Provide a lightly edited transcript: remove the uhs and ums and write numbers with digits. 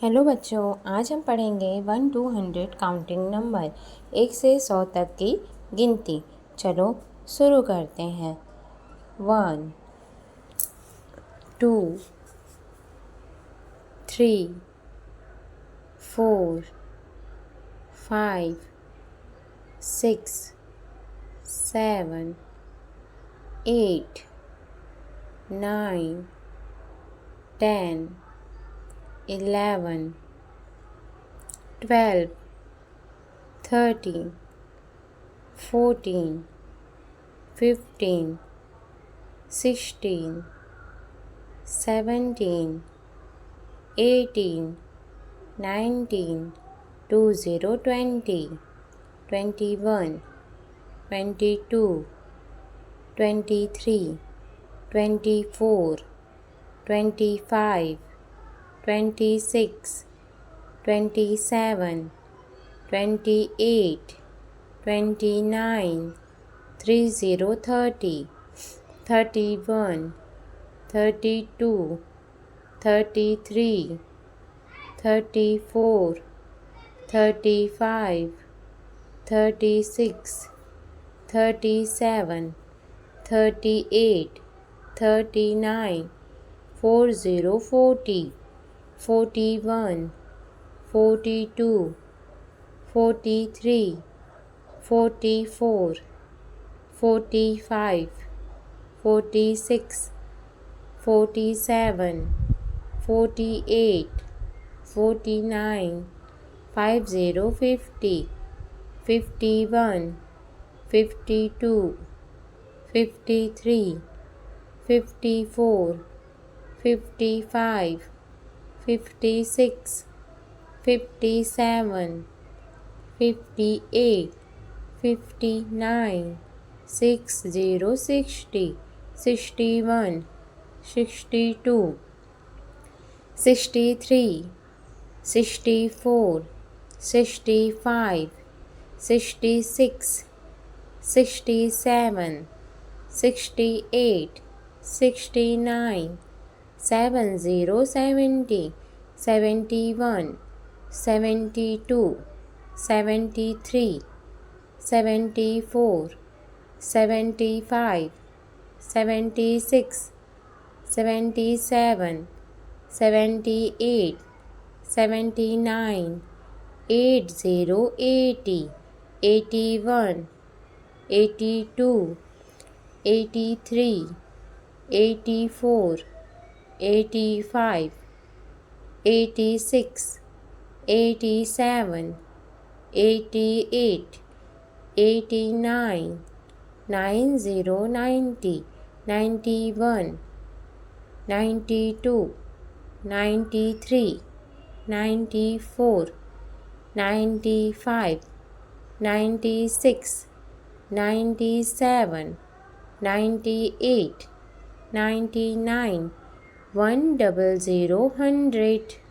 Hello बच्चों, आज हम पढ़ेंगे 1 to 100 काउंटिंग नंबर 1 से 100 तक की गिनती। चलो शुरू करते हैं। 1 2 3 4 5 6 7 8 9 10 11 12 13 14 15 16 17 18 19 20 20 21 22 23 24 25 26 27 28 29 30 30 31 32 33 34 35 36 37 38 39 40 40 41 42 43 44 45 46 47 48 49 50 50 51 52 53 54 55 56 57 58 59 60 60 61 62 63 64 65 66 67 68 69 70 70 71 72 73 74 75 76 77 78 79 80 80 81 82 83 84 85 86 87 88 89 90 90 91 92 93 94 95 96 97 98 99 100 100